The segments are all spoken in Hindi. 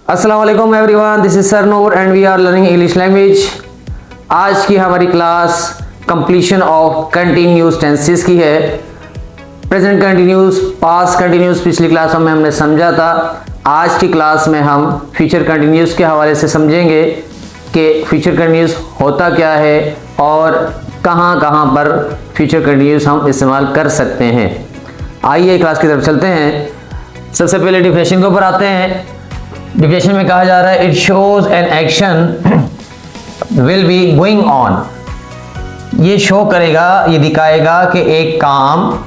अस्सलाम वालेकुम everyone, this is sir Noor and we are learning English language. आज की हमारी class completion of continuous tenses की है। प्रेजेंट कंटिन्यूस, पास्ट कंटिन्यूस पिछली क्लासों में हमने समझा था। आज की क्लास में हम फ्यूचर कंटिन्यूस के हवाले से समझेंगे कि फ्यूचर कंटिन्यूस होता क्या है और कहाँ कहाँ पर फ्यूचर कंटिन्यूस हम इस्तेमाल कर सकते हैं। आइए क्लास की तरफ चलते हैं। सबसे पहले डिफिनेशन के ऊपर आते हैं। डिफिनेशन में कहा जा रहा है, it shows an action will be going on. ये शो करेगा, ये दिखाएगा कि एक काम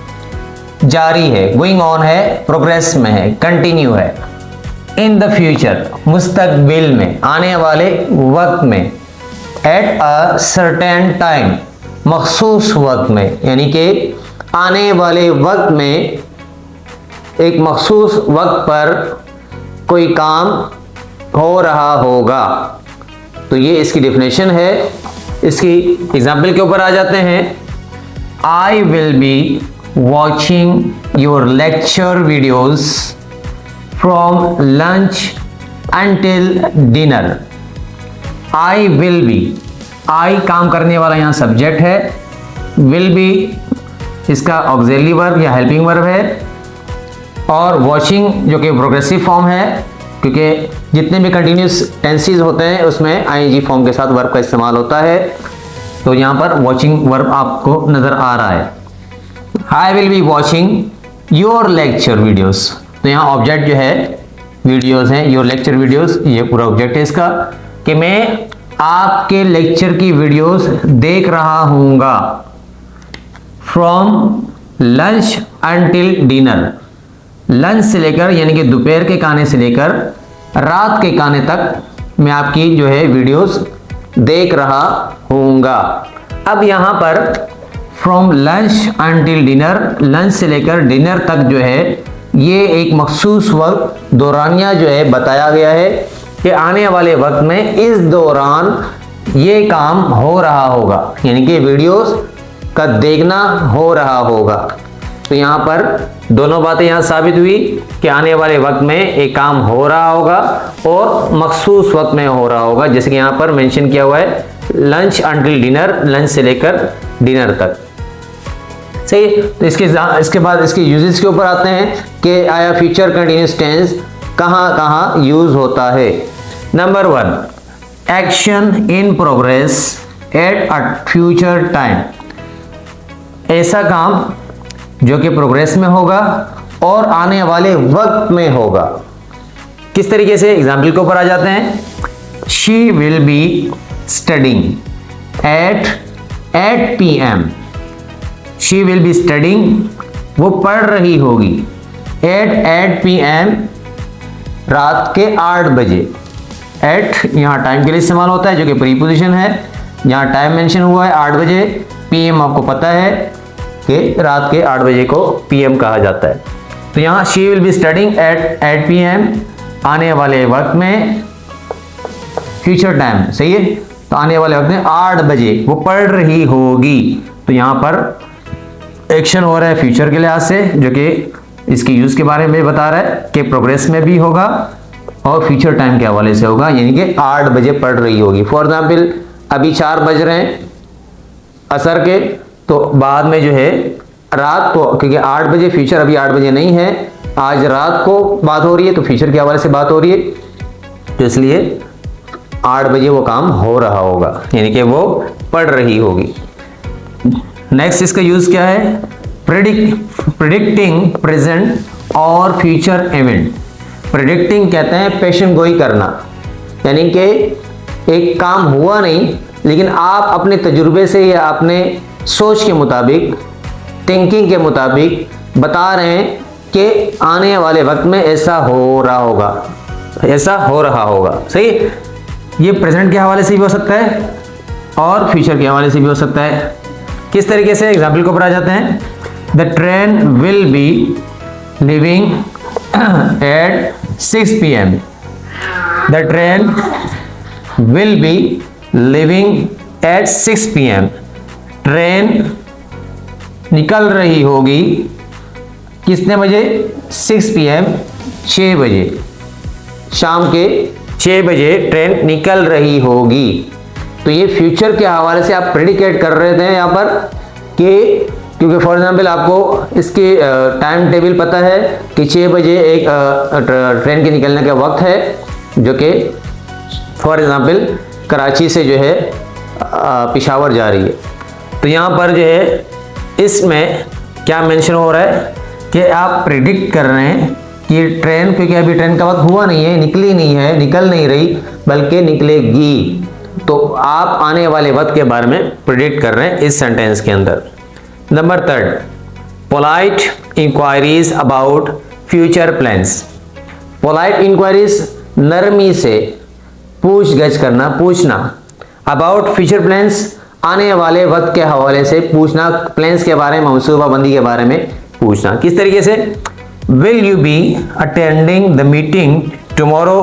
जारी है, गोइंग ऑन है, प्रोग्रेस में है, कंटिन्यू है। इन द फ्यूचर, मुस्तकबिल में, आने वाले वक्त में। एट अ सर्टेन टाइम, मखसूस वक्त में, यानी कि आने वाले वक्त में एक मखसूस वक्त पर कोई काम हो रहा होगा। तो ये इसकी डेफिनेशन है। इसकी एग्जाम्पल के ऊपर आ जाते हैं। I will be watching your lecture videos from lunch until dinner. I will be, I काम करने वाला यहाँ सब्जेक्ट है, विल बी इसका ऑक्सिलरी वर्ब या हेल्पिंग वर्ब है, और वॉचिंग जो कि प्रोग्रेसिव फॉर्म है, क्योंकि जितने भी कंटिन्यूस टेंसेस होते हैं उसमें आईएनजी फॉर्म के साथ वर्ब का इस्तेमाल होता है। तो यहाँ पर वॉचिंग वर्ब आपको नज़र आ रहा है। आई will be watching your lecture videos. तो यहाँ ऑब्जेक्ट जो है वीडियोस हैं, योर लेक्चर वीडियोस, ये पूरा ऑब्जेक्ट है इसका, कि मैं आपके लेक्चर की वीडियोस देख रहा हूँगा। From lunch until dinner, lunch से लेकर यानी कि दोपहर के खाने से लेकर रात के खाने तक मैं आपकी जो है वीडियोस देख रहा हूँगा। अब यहाँ पर from lunch until dinner, lunch से लेकर डिनर तक जो है ये एक मखसूस वक्त, दौरानिया जो है बताया गया है कि आने वाले वक्त में इस दौरान ये काम हो रहा होगा, यानी कि वीडियोस का देखना हो रहा होगा। तो यहाँ पर दोनों बातें यहाँ साबित हुई कि आने वाले वक्त में एक काम हो रहा होगा और मखसूस वक्त में हो रहा होगा। जैसे कि यहाँ पर मेंशन किया हुआ है लंच अंटिल डिनर, लंच से लेकर डिनर तक। सही। तो इसके बाद इसके यूजेस के ऊपर आते हैं कि आया फ्यूचर कंटिन्यूस टेंस कहाँ कहाँ यूज होता है। Number 1, action in progress at a future time. ऐसा काम जो कि प्रोग्रेस में होगा और आने वाले वक्त में होगा। किस तरीके से, एग्जाम्पल के ऊपर आ जाते हैं। She will be studying at 8 PM। She will be studying, वो पढ़ रही होगी, एट 8 PM, रात के 8 बजे। एट यहाँ टाइम के लिए इस्तेमाल होता है जो कि प्रीपोजिशन है। यहाँ टाइम मेंशन हुआ है 8 बजे, PM आपको पता है कि रात के 8 बजे को PM कहा जाता है। तो यहाँ she will be studying at 8 PM, आने वाले वक्त में, फ्यूचर टाइम, सही है। तो आने वाले वक्त में 8 बजे वो पढ़ रही होगी। तो यहाँ पर एक्शन हो रहा है फ्यूचर के लिहाज से, जो कि इसकी यूज के बारे में बता रहा है कि प्रोग्रेस में भी होगा और फ्यूचर टाइम के हवाले से होगा, यानी कि 8 बजे पढ़ रही होगी। फॉर एग्जाम्पल अभी 4 बज रहे हैं असर के, तो बाद में जो है रात को, क्योंकि 8 बजे फ्यूचर, अभी 8 बजे नहीं है, आज रात को बात हो रही है, तो फ्यूचर के हवाले से बात हो रही है, तो इसलिए 8 बजे वो काम हो रहा होगा, यानी कि वो पढ़ रही होगी। नेक्स्ट इसका यूज क्या है, प्रिडिक्टिंग प्रेजेंट और फ्यूचर इवेंट। प्रिडिक्टिंग कहते हैं पेशन गोई करना, यानी कि एक काम हुआ नहीं लेकिन आप अपने तजुर्बे से या अपने सोच के मुताबिक, थिंकिंग के मुताबिक बता रहे हैं कि आने वाले वक्त में ऐसा हो रहा होगा, ऐसा हो रहा होगा। सही। ये प्रेजेंट के हवाले से भी हो सकता है और फ्यूचर के हवाले से भी हो सकता है। किस तरीके से, एग्जाम्पल के ऊपर आ जाते हैं। The train will be living at 6 PM। The train will be living at 6 PM। Train निकल रही होगी कितने बजे, 6 PM, 6 बजे। शाम के 6 बजे ट्रेन निकल रही होगी। तो ये फ्यूचर के हवाले से आप प्रेडिकेट कर रहे थे यहाँ पर कि, क्योंकि फॉर एग्जांपल आपको इसके टाइम टेबल पता है कि 6 बजे एक ट्रेन के निकलने का वक्त है, जो कि फॉर एग्जांपल कराची से जो है पेशावर जा रही है। तो यहाँ पर जो है इसमें क्या मेंशन हो रहा है कि आप प्रेडिक्ट कर रहे हैं कि ट्रेन, क्योंकि अभी ट्रेन का वक्त हुआ नहीं है, निकली नहीं है, निकल नहीं रही, बल्कि निकलेगी। तो आप आने वाले वक्त के बारे में प्रेडिक्ट कर रहे हैं इस सेंटेंस के अंदर। Number 3, polite inquiries about future plans. Polite inquiries नरमी से पूछ-गछ करना, पूछना, अबाउट फ्यूचर प्लान्स आने वाले वक्त के हवाले से पूछना, प्लान्स के बारे में, मनसूबाबंदी के बारे में पूछना। किस तरीके से? Will you be attending the meeting tomorrow?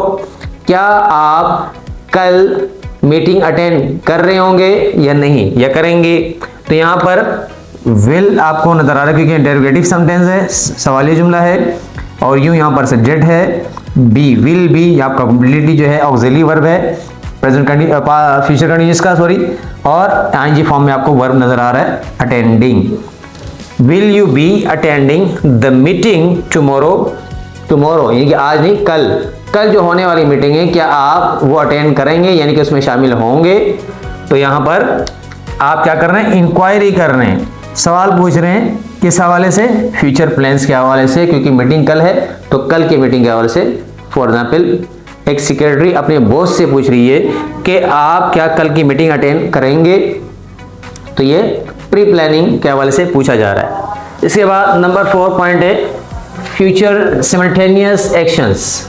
क्या आप कल मीटिंग अटेंड कर रहे होंगे या नहीं, या करेंगे? तो यहाँ पर विल आपको नजर आ रहा है क्योंकि इंटरोगेटिव सेंटेंस है, सवाली जुमला है, और यूं यहाँ पर सब्जेक्ट है। बी, विल बी आपका कंप्लीटली जो है ऑक्सिलरी वर्ब है, प्रेजेंट फ्यूचर कंटीन्यूअस का, सॉरी, और आईएनजी फॉर्म में आपको वर्ब नजर आ रहा है attending. Will you be attending the meeting tomorrow? Tomorrow यानी कि आज नहीं, कल जो होने वाली मीटिंग है, क्या आप वो अटेंड करेंगे, यानी कि उसमें शामिल होंगे? तो यहाँ पर आप क्या कर रहे हैं? इंक्वायरी कर रहे हैं, सवाल पूछ रहे हैं। किस हवाले से? फ्यूचर प्लान्स के हवाले से, क्योंकि मीटिंग कल है, तो कल की मीटिंग के हवाले से। फॉर एग्जाम्पल एक सेक्रेटरी अपने बॉस से पूछ रही है कि आप क्या कल की मीटिंग अटेंड करेंगे? तो ये प्री प्लानिंग के हवाले से पूछा जा रहा है। इसके बाद नंबर 4 पॉइंट है फ्यूचर सिमल्टेनियस एक्शंस।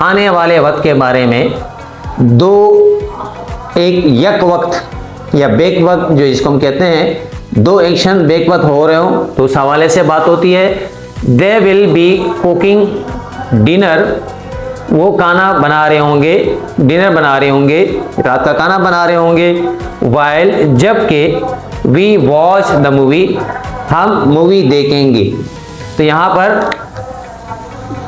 आने वाले वक्त के बारे में दो, एक यक वक्त या बेक वक्त जो इसको हम कहते हैं, दो एक्शन बेक वक्त हो रहे हो, तो उस हवाले से बात होती है। They will be cooking dinner, वो खाना बना रहे होंगे, डिनर बना रहे होंगे, रात का खाना बना रहे होंगे। वाइल, जबकि वी वॉच द मूवी, हम मूवी देखेंगे। तो यहाँ पर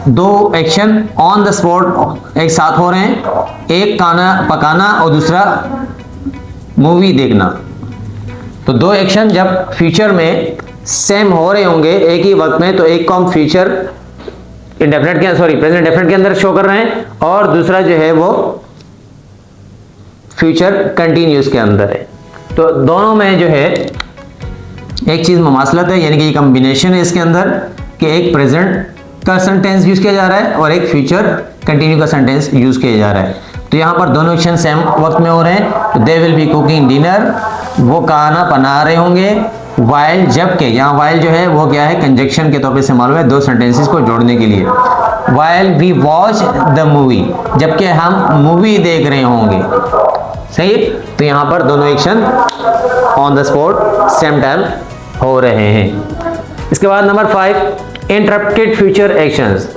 दो एक्शन ऑन द स्पॉट एक साथ हो रहे हैं, एक खाना पकाना और दूसरा मूवी देखना। तो दो एक्शन जब फ्यूचर में सेम हो रहे होंगे एक ही वक्त में, तो एक को हम फ्यूचर इंडेफिनिट के, सॉरी प्रेजेंट डेफिनेट के अंदर शो कर रहे हैं, और दूसरा जो है वो फ्यूचर कंटिन्यूस के अंदर है। तो दोनों में जो है एक चीज मुमासलत है, यानी कि कॉम्बिनेशन है इसके अंदर कि एक प्रेजेंट का सेंटेंस यूज किया जा रहा है और एक फ्यूचर कंटिन्यू का सेंटेंस यूज किया जा रहा है। तो यहाँ पर दोनों एक्शन सेम वक्त में हो रहे हैं। तो they will be cooking dinner, वो खाना बना रहे होंगे। वाइल, जबकि, यहाँ वाइल जो है वो क्या है? कंजक्शन के तौर पे इस्तेमाल हुआ है दो सेंटेंसेस को जोड़ने के लिए। While we watch the movie, जबकि हम मूवी देख रहे होंगे। सही है? तो यहाँ पर दोनों action on the spot same time हो रहे हैं। इसके बाद number 5 interrupted future actions.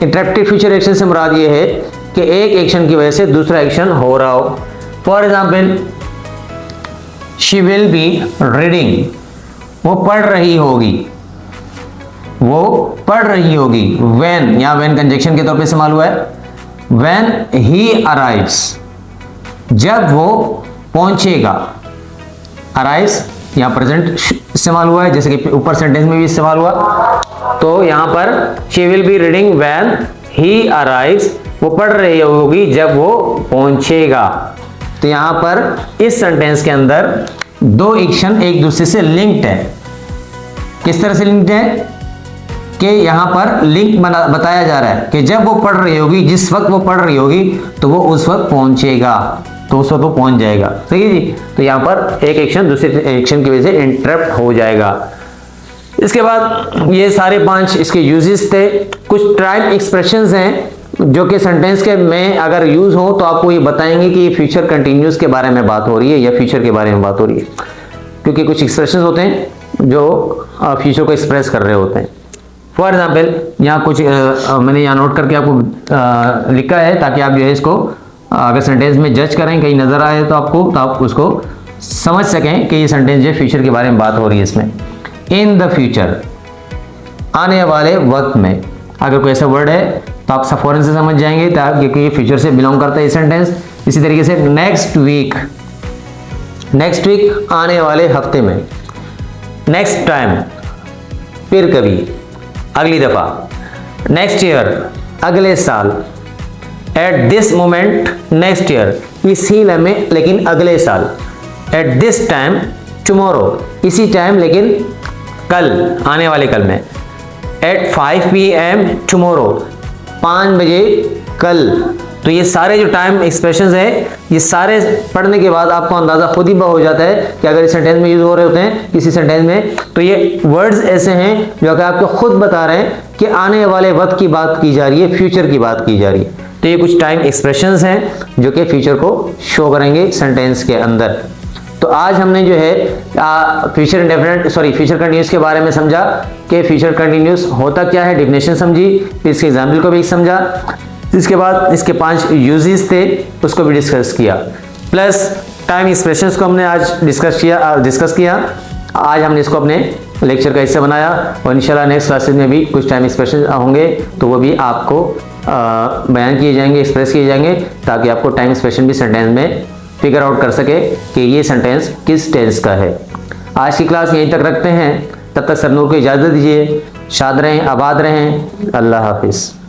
Interrupted future action से मुराद ये है कि एक एक्शन की वजह से दूसरा एक्शन हो रहा हो। For example she will be reading, वो पढ़ रही होगी, वो पढ़ रही होगी। व्हेन, यहाँ व्हेन कंजक्शन के तौर पे इस्तेमाल हुआ है। व्हेन ही अराइव्स, जब वो पहुंचेगा। अराइव्स यहाँ प्रेजेंट इस्तेमाल हुआ है, जैसे कि ऊपर सेंटेंस में भी इस्तेमाल हुआ। तो यहाँ पर she will be reading when he arrives, वो पढ़ रही होगी जब वो पहुंचेगा। तो यहाँ पर इस सेंटेंस के अंदर दो एक्शन एक दूसरे से लिंक्ड है। किस तरह से लिंक्ड है कि यहाँ पर लिंक बताया जा रहा है कि जब वो पढ़ रही होगी, जिस वक्त वो पढ़ रही होगी, तो वो उस वक्त पहुंचेगा, तो उस वक्त वो पहुंच जाएगा। सही है जी? तो यहाँ पर एक एक्शन दूसरे एक्शन की वजह से इंटरप्ट हो जाएगा। इसके बाद ये सारे 5 इसके यूजेस थे। कुछ टाइम एक्सप्रेशंस हैं जो कि सेंटेंस के में अगर यूज हो तो आपको ये बताएंगे कि ये फ्यूचर कंटिन्यूस के बारे में बात हो रही है या फ्यूचर के बारे में बात हो रही है, क्योंकि कुछ एक्सप्रेशंस होते हैं जो फ्यूचर को एक्सप्रेस कर रहे होते हैं। फॉर एग्जाम्पल यहाँ कुछ मैंने यहाँ नोट करके आपको लिखा है ताकि आप जो है इसको अगर सेंटेंस में जज करें, कहीं नजर आए तो आपको, तो आप उसको समझ सकें कि ये सेंटेंस जो फ्यूचर के बारे में बात हो रही है इसमें। इन द फ्यूचर, आने वाले वक्त में। अगर कोई ऐसा वर्ड है तो आप फौरन से समझ जाएंगे, क्योंकि ये फ्यूचर से बिलोंग करता है ये सेंटेंस। इसी तरीके से नेक्स्ट वीक, नेक्स्ट वीक आने वाले हफ्ते में। नेक्स्ट टाइम, फिर कभी, अगली दफा। नेक्स्ट ईयर, अगले साल। At this moment, next year, इसी लम्हे लेकिन अगले साल। एट दिस टाइम, टुमारो, इसी टाइम लेकिन कल, आने वाले कल में। एट 5 PM टुमारो, 5 बजे कल। तो ये सारे जो टाइम एक्सप्रेशंस हैं, ये सारे पढ़ने के बाद आपको अंदाज़ा खुद ही हो जाता है कि अगर इस सेंटेंस में यूज़ हो रहे होते हैं किसी सेंटेंस में, तो ये वर्ड्स ऐसे हैं जो कि आपको खुद बता रहे हैं कि आने वाले वक्त की बात की जा रही है, फ्यूचर की बात की जा रही है। तो ये कुछ टाइम एक्सप्रेशंस हैं जो कि फ्यूचर को शो करेंगे सेंटेंस के अंदर। तो आज हमने जो है फ्यूचर इंडेफिनिट फ्यूचर कंटिन्यूस के बारे में समझा कि फ्यूचर कंटिन्यूस होता क्या है, डेफिनेशन समझी, इसके एग्जाम्पल को भी समझा, इसके बाद इसके 5 यूजेस थे उसको भी डिस्कस किया, प्लस टाइम एक्सप्रेशंस को हमने आज डिस्कस किया। आज हमने इसको अपने लेक्चर का हिस्सा बनाया और इंशाल्लाह नेक्स्ट क्लासेस में भी कुछ टाइम एक्सप्रेशन होंगे तो वो भी आपको बयान किए जाएंगे, एक्सप्रेस किए जाएंगे, ताकि आपको टाइम एक्सप्रेशन भी सेंटेंस में फिगर आउट कर सके कि ये सेंटेंस किस टेंस का है। आज की क्लास यहीं तक रखते हैं, तब तक सरनूर को इजाज़त दीजिए। शाद रहें, आबाद रहें, अल्लाह हाफिज़।